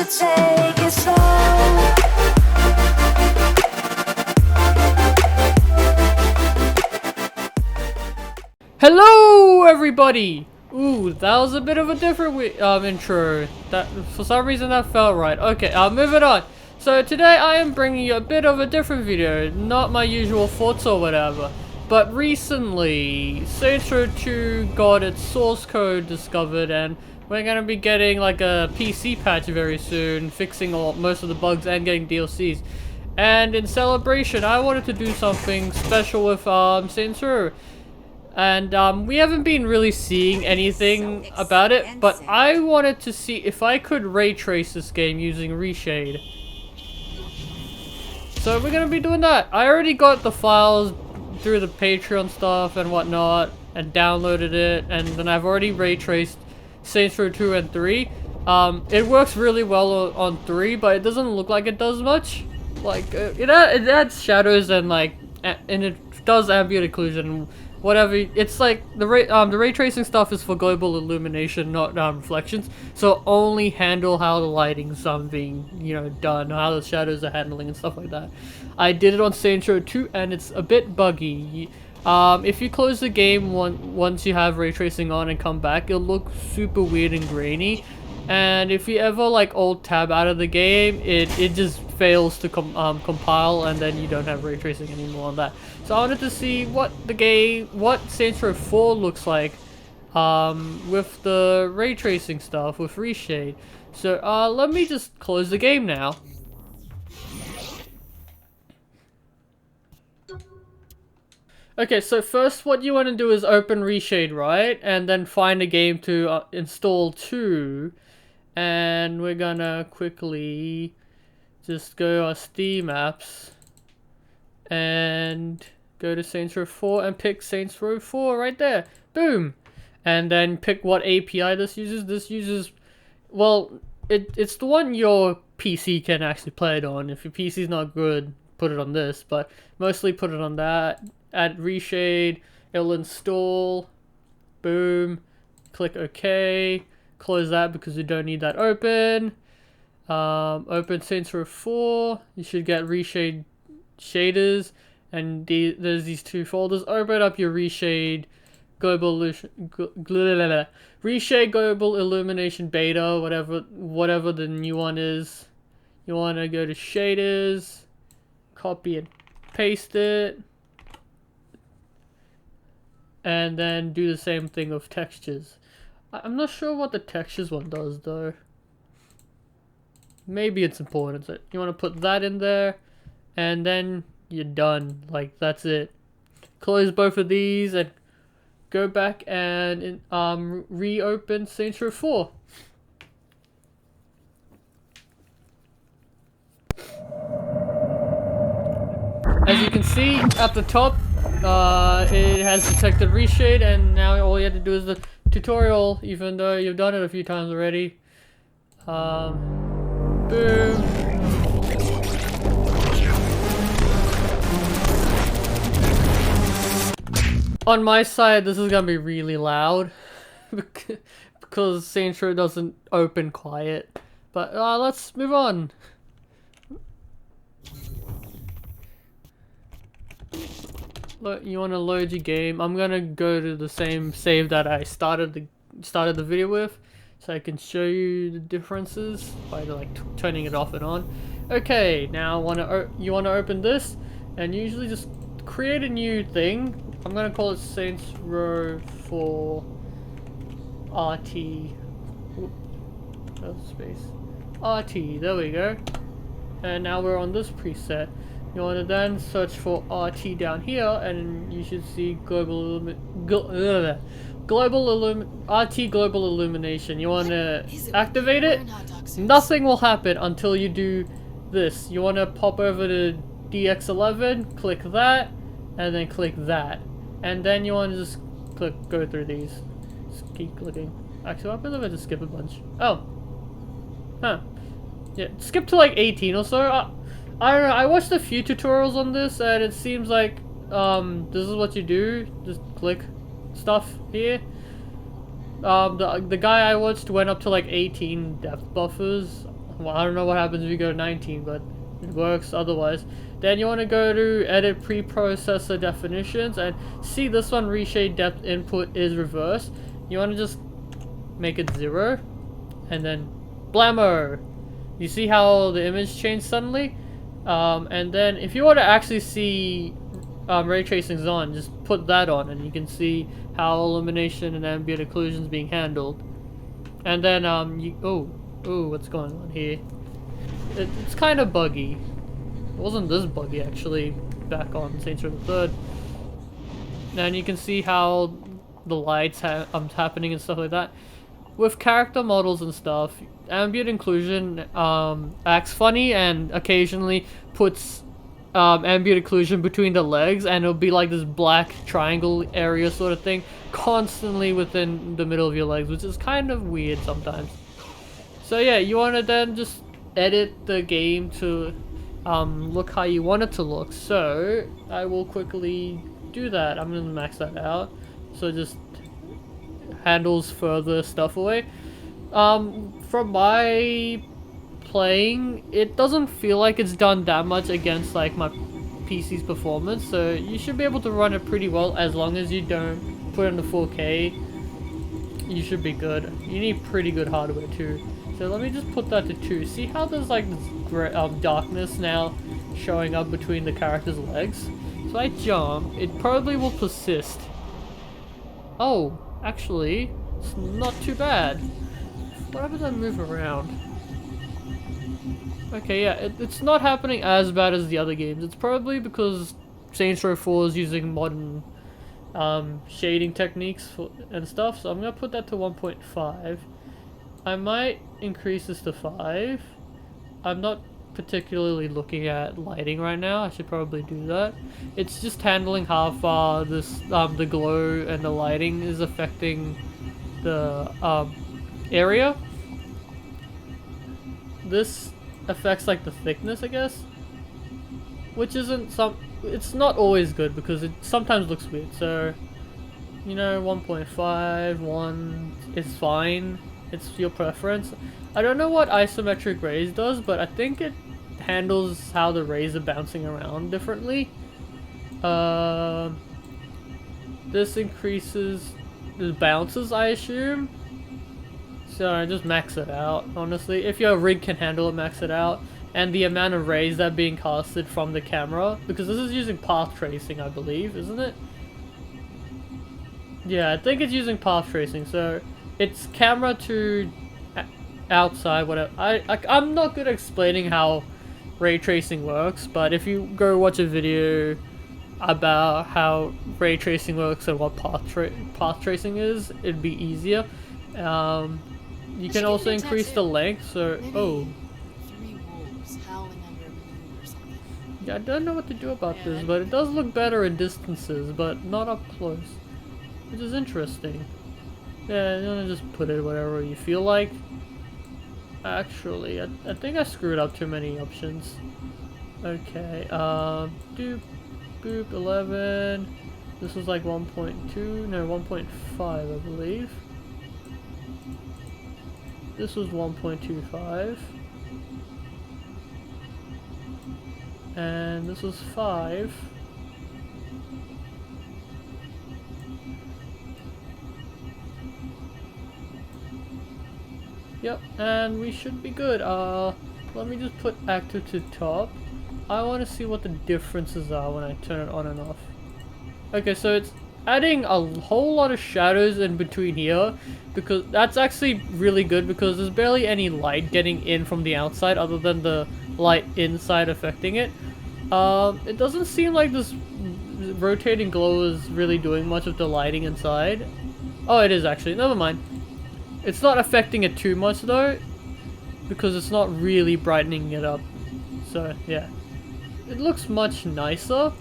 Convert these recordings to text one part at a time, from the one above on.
should take it slow. Hello, everybody! Ooh, that was a bit of a different intro. That for some reason that felt right. Okay, moving on. So today I am bringing you a bit of a different video, not my usual thoughts or whatever. But recently, Saints Row 2 got its source code discovered, and we're gonna be getting like a PC patch very soon, fixing most of the bugs and getting DLCs. And in celebration, I wanted to do something special with Saints Row. And we haven't been really seeing anything about it, but I wanted to see if I could ray trace this game using Reshade. So we're gonna be doing that. I already got the files through the Patreon stuff and whatnot, and downloaded it, and then I've already ray traced Saints Row 2 and 3. It works really well on 3, but it doesn't look like it does much. Like, it adds shadows and like, and it does ambient occlusion. Whatever, it's like the ray tracing stuff is for global illumination, not reflections. So only handle how the lighting's being, you know, done, how the shadows are handling and stuff like that. I did it on Saints Row 2 and it's a bit buggy. If you close the game once you have ray tracing on and come back, it'll look super weird and grainy. And if you ever like alt tab out of the game, it just fails to compile, and then you don't have ray tracing anymore on that. So I wanted to see what Saints Row 4 looks like with the ray tracing stuff with Reshade. So let me just close the game now. Okay, so first what you want to do is open Reshade, right? And then find a game to install to. And we're gonna quickly just go our Steam apps and go to Saints Row 4 and pick Saints Row 4 right there. Boom! And then pick what API this uses. This uses, well, it's the one your PC can actually play it on. If your PC's not good, put it on this, but mostly put it on that. Add Reshade, it'll install. Boom. Click OK. Close that because you don't need that open. Open Saints Row 4. You should get Reshade shaders, and there's these two folders. Open up your Reshade Reshade Global Illumination Beta, whatever the new one is. You want to go to shaders, copy and paste it, and then do the same thing with textures. I'm not sure what the textures one does though. Maybe it's important. So you want to put that in there, and then you're done. Like, that's it. Close both of these and go back and reopen Saints Row 4. As you can see at the top, it has detected Reshade, and now all you have to do is the tutorial, even though you've done it a few times already. Boom. On my side, this is gonna be really loud because Saints Row doesn't open quiet. But let's move on. Look, you want to load your game. I'm gonna go to the same save that I started the video with, so I can show you the differences by like turning it off and on. Okay, now you want to open this, and usually just create a new thing. I'm gonna call it Saints Row 4 RT. Space RT. There we go. And now we're on this preset. You want to then search for RT down here, and you should see RT Global Illumination. You want to activate it. Nothing will happen until you do this. You want to pop over to DX11, click that, and then click that, and then you want to just go through these. Just keep clicking. Actually, what happens if I just skip a bunch? Oh, huh. Yeah, skip to like 18 or so. I don't know, I watched a few tutorials on this, and it seems like this is what you do. Just click stuff here. The guy I watched went up to like 18 depth buffers. Well, I don't know what happens if you go 19, but it works otherwise. Then you want to go to edit preprocessor definitions and see this one, reshade depth input is reversed. You want to just make it 0 and then blammo. You see how the image changed suddenly? And then if you want to actually see ray tracing's on, just put that on and you can see how illumination and ambient occlusion is being handled. And then what's going on here? It's kind of buggy. It wasn't this buggy actually back on Saints Row the Third. And you can see how the lights happening and stuff like that. With character models and stuff, ambient occlusion acts funny and occasionally puts ambient occlusion between the legs, and it'll be like this black triangle area sort of thing constantly within the middle of your legs, which is kind of weird sometimes. So yeah, you want to then just edit the game to look how you want it to look. So I will quickly do that. I'm going to max that out so it just handles further stuff away. From my playing, it doesn't feel like it's done that much against like my PC's performance, so you should be able to run it pretty well as long as you don't put it in the 4K. You should be good. You need pretty good hardware too. So let me just put that to 2. See how there's like this darkness now showing up between the character's legs? So I jump, it probably will persist. Oh, actually, it's not too bad. What happens if I move around? Okay, yeah, it's not happening as bad as the other games. It's probably because Saints Row 4 is using modern shading techniques and stuff, so I'm gonna put that to 1.5. I might increase this to 5. I'm not particularly looking at lighting right now. I should probably do that. It's just handling how far this the glow and the lighting is affecting the area. This affects like the thickness, I guess, which isn't it's not always good because it sometimes looks weird. So, you know, 1.5, 1 is fine. It's your preference. I don't know what isometric rays does, but I think it handles how the rays are bouncing around differently. This increases the bounces, I assume. So I just max it out, honestly. If your rig can handle it, max it out. And the amount of rays that are being casted from the camera, because this is using path tracing, I believe, isn't it? Yeah, I think it's using path tracing, so it's camera to outside, whatever. I'm not good at explaining how ray tracing works, but if you go watch a video about how ray tracing works and what path tracing is, it'd be easier. You can also increase the length, so Three wolves howling under a moon or something. yeah, I don't know what to do about this, but it does look better in distances, but not up close, which is interesting. Yeah, I'm gonna just put it whatever you feel like. Actually, I think I screwed up too many options. Okay, doop, boop, 11. This was like 1.2, no, 1.5, I believe. This was 1.25. And this was 5. Yep, and we should be good. Let me just put active to top. I want to see what the differences are when I turn it on and off. Okay, so it's adding a whole lot of shadows in between here, because that's actually really good because there's barely any light getting in from the outside other than the light inside affecting it. It doesn't seem like this rotating glow is really doing much of the lighting inside. Oh, it is actually. Never mind. It's not affecting it too much though, because it's not really brightening it up. So yeah, it looks much nicer.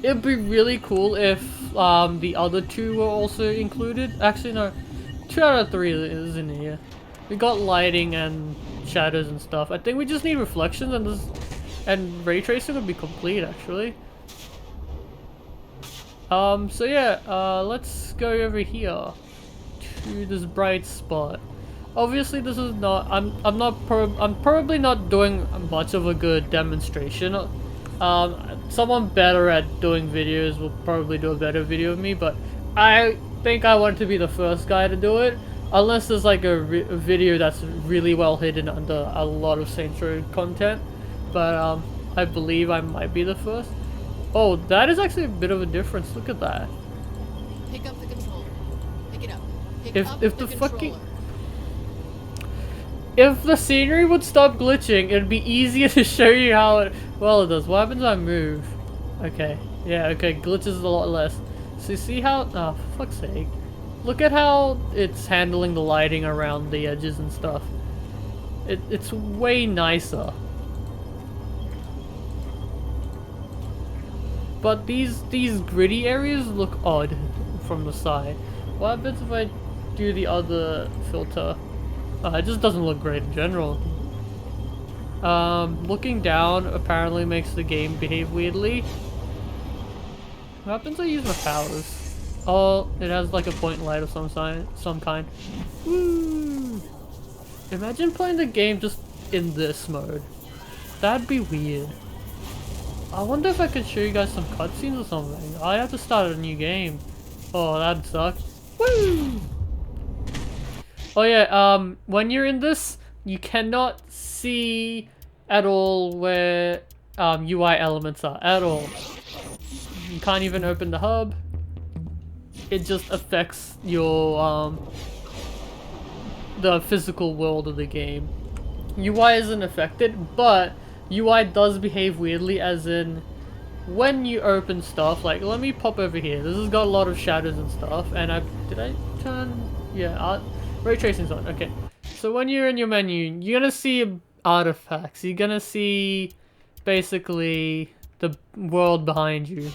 It'd be really cool if the other two were also included. Actually no, 2 out of 3 is in here. We got lighting and shadows and stuff. I think we just need reflections, and ray tracing would be complete actually. So yeah, let's go over here to this bright spot. Obviously, this is not. I'm probably not doing much of a good demonstration. Someone better at doing videos will probably do a better video of me, but I think I want to be the first guy to do it. Unless there's like a video that's really well hidden under a lot of Saints Row content. But I believe I might be the first. Oh, that is actually a bit of a difference. Look at that. Pick up the controller. Pick it up. Pick If- up if the the fucking- controller. If the scenery would stop glitching, it'd be easier to show you how it... Well, it does. What happens when I move? Okay. Yeah, okay. Glitches a lot less. So you see how... Oh, for fuck's sake. Look at how it's handling the lighting around the edges and stuff. It's way nicer. But these gritty areas look odd from the side. What happens if I do the other filter? It just doesn't look great in general. Looking down apparently makes the game behave weirdly. What happens if I use my powers? Oh, it has like a point light of some kind. Woo! Imagine playing the game just in this mode. That'd be weird. I wonder if I could show you guys some cutscenes or something. I have to start a new game. Oh, that'd suck. Woo! Oh yeah, when you're in this, you cannot see at all where UI elements are, at all. You can't even open the hub. It just affects your, the physical world of the game. UI isn't affected, but UI does behave weirdly, as in when you open stuff, like let me pop over here. This has got a lot of shadows and stuff, and did I turn, yeah, ray tracing's on, okay. So when you're in your menu, you're gonna see artifacts. You're gonna see basically the world behind you.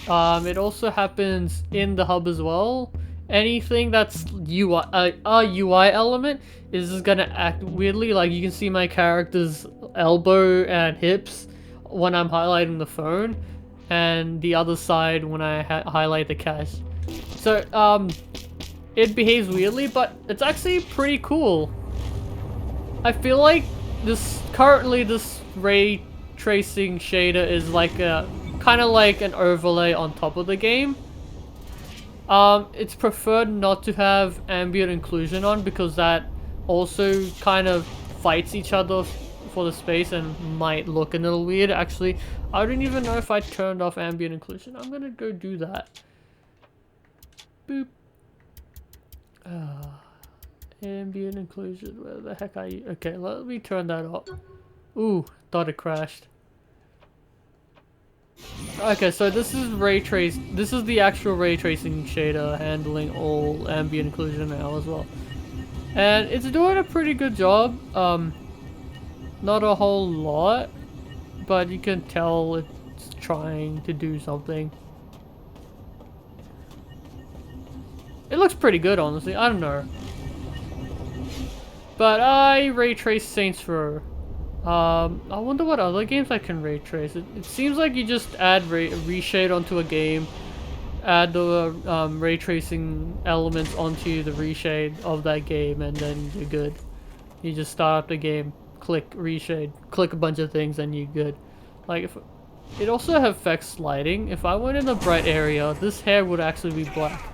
It also happens in the hub as well. Anything that's UI, a UI element is just gonna act weirdly. Like you can see my character's elbow and hips when I'm highlighting the phone, and the other side when I highlight the cache. So it behaves weirdly, but it's actually pretty cool. I feel like this ray tracing shader is like a kind of like an overlay on top of the game. It's preferred not to have ambient occlusion on because that also kind of fights each other for the space and might look a little weird. Actually, I don't even know if I turned off ambient occlusion. I'm gonna go do that. Boop. Ambient occlusion, where the heck are you? Okay, let me turn that off. Ooh, thought it crashed. Okay, so this is this is the actual ray tracing shader handling all ambient occlusion now as well. And it's doing a pretty good job. Not a whole lot, but you can tell it's trying to do something. It looks pretty good, honestly. I don't know. But I ray trace Saints Row. I wonder what other games I can ray trace. It seems like you just add reshade onto a game, add the ray tracing elements onto the reshade of that game, and then you're good. You just start up the game, click reshade, click a bunch of things, and you're good. Like if it also affects lighting. If I went in a bright area, this hair would actually be black.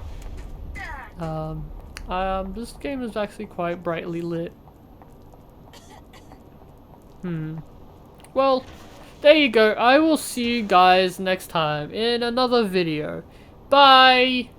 This game is actually quite brightly lit. Well, there you go. I will see you guys next time in another video. Bye!